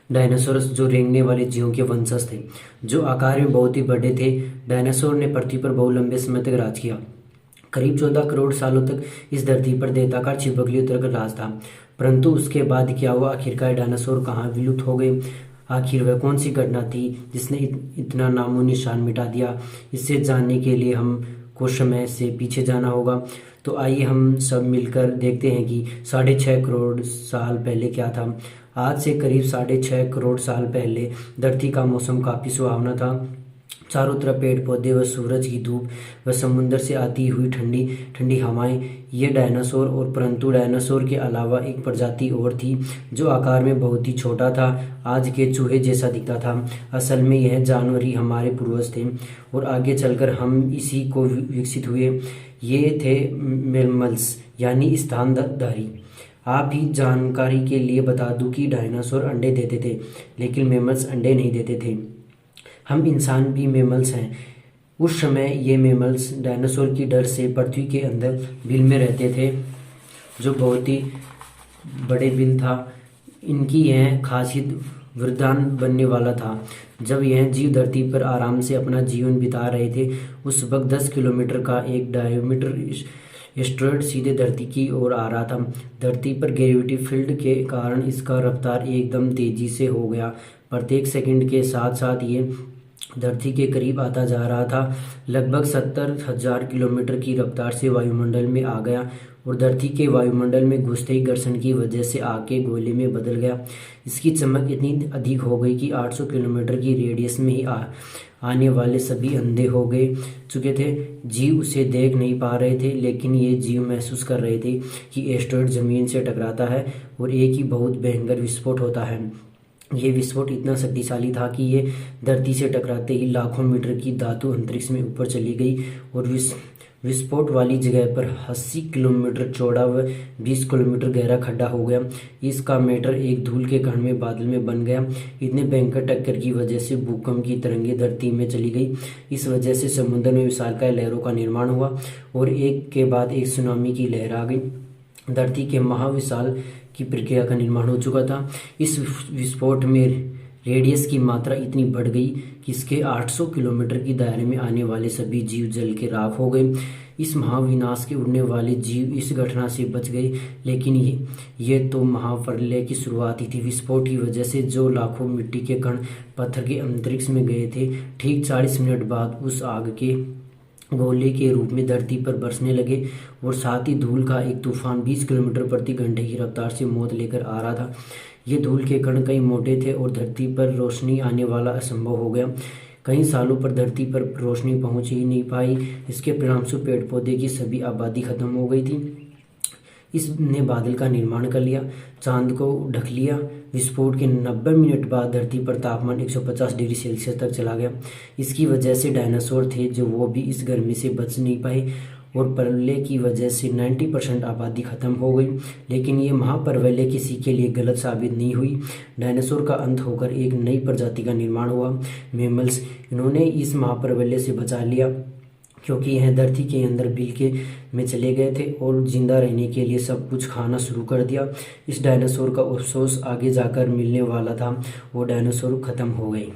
Dinosaurs जो रेंगने वाले जीवों के वंशज थे, जो आकार में बहुत ही बड़े थे। डायनासोर ने पृथ्वी पर बहुत लंबे समय तक राज किया। करीब 14 करोड़ सालों तक इस धरती पर दैत्याकार छिपकलियों का राज था। परंतु उसके बाद क्या हुआ? आखिरकार डायनासोर कहाँ विलुप्त हो गए? आखिर वह कौन सी घटना थी जिसने इतना नामो निशान मिटा दिया? इससे जानने के लिए हम कुछ समय से पीछे जाना होगा। तो आइए हम सब मिलकर देखते हैं कि 6.5 करोड़ साल पहले क्या था। आज से करीब 6.5 करोड़ साल पहले धरती का मौसम काफ़ी सुहावना था। चारों तरफ पेड़ पौधे व सूरज की धूप व समुद्र से आती हुई ठंडी ठंडी हवाएं। ये डायनासोर और परंतु डायनासोर के अलावा एक प्रजाति और थी जो आकार में बहुत ही छोटा था, आज के चूहे जैसा दिखता था। असल में यह जानवर ही हमारे पूर्वज थे और आगे चलकर हम इसी को विकसित हुए। ये थे मैमल्स यानी स्तनधारी। आप ही जानकारी के लिए बता दूं कि डायनासोर अंडे देते थे, लेकिन मैमल्स अंडे नहीं देते थे। हम इंसान भी मैमल्स हैं। उस समय ये मैमल्स डायनासोर की डर से पृथ्वी के अंदर बिल में रहते थे, जो बहुत ही बड़े बिल था। इनकी यह खासियत वरदान बनने वाला था। जब यह जीव धरती पर आराम से अपना जीवन बिता रहे थे, उस वक्त 10 किलोमीटर का एक डायमीटर एस्टेरॉयड सीधे धरती की ओर आ रहा था। धरती पर ग्रेविटी फील्ड के कारण इसका रफ्तार एकदम तेजी से हो गया। प्रत्येक सेकंड के साथ साथ ये धरती के करीब आता जा रहा था। लगभग 70,000 किलोमीटर की रफ्तार से वायुमंडल में आ गया और धरती के वायुमंडल में घुसते ही घर्षण की वजह से आग के गोले में बदल गया। इसकी चमक इतनी अधिक हो गई कि 800 किलोमीटर की रेडियस में ही आने वाले सभी अंधे हो गए चुके थे। जीव उसे देख नहीं पा रहे थे, लेकिन ये जीव महसूस कर रहे थे कि एस्टेरॉयड जमीन से टकराता है और एक ही बहुत भयंकर विस्फोट होता है। ये विस्फोट इतना शक्तिशाली था कि ये धरती से टकराते ही लाखों मीटर की धातु अंतरिक्ष में ऊपर चली गई और विस्फोट वाली जगह पर 80 किलोमीटर चौड़ा व 20 किलोमीटर गहरा खड्डा हो गया। इसका मैटर एक धूल के कण में बादल में बन गया। इतने भयंकर टक्कर की वजह से भूकंप की तरंगें धरती में चली गई। इस वजह से समुद्र में विशालकाय लहरों का निर्माण हुआ और एक के बाद एक सुनामी की लहर आ गई। धरती के महाविशाल की प्रक्रिया का निर्माण हो चुका था। इस विस्फोट में रेडियस की मात्रा इतनी बढ़ गई कि इसके 800 किलोमीटर की दायरे में आने वाले सभी जीव जल के राख हो गए। इस महाविनाश के उड़ने वाले जीव इस घटना से बच गए, लेकिन ये तो महाप्रलय की शुरुआत ही थी। विस्फोट की वजह से जो लाखों मिट्टी के कण पत्थर के अंतरिक्ष में गए थे, ठीक 40 मिनट बाद उस आग के गोले के रूप में धरती पर बरसने लगे और साथ ही धूल का एक तूफान 20 किलोमीटर प्रति घंटे की रफ्तार से मौत लेकर आ रहा था। ये धूल के कण कई मोटे थे और धरती पर रोशनी आने वाला असंभव हो गया। कई सालों पर धरती पर रोशनी पहुंच ही नहीं पाई। इसके परिणामस्वरूप पेड़ पौधे की सभी आबादी खत्म हो गई थी। इसने बादल का निर्माण कर लिया, चांद को ढक लिया। विस्फोट के 90 मिनट बाद धरती पर तापमान 150 डिग्री सेल्सियस तक चला गया। इसकी वजह से डायनासोर थे जो वो भी इस गर्मी से बच नहीं पाए और प्रलय की वजह से 90% आबादी खत्म हो गई। लेकिन ये महाप्रलय किसी के लिए गलत साबित नहीं हुई। डायनासोर का अंत होकर एक नई प्रजाति का निर्माण हुआ, मैमल्स। इन्होंने इस महाप्रलय से बचा लिया क्योंकि यह धरती के अंदर बिल के में चले गए थे और जिंदा रहने के लिए सब कुछ खाना शुरू कर दिया। इस डायनासोर का अफसोस आगे जाकर मिलने वाला था। वो डायनासोर खत्म हो गए।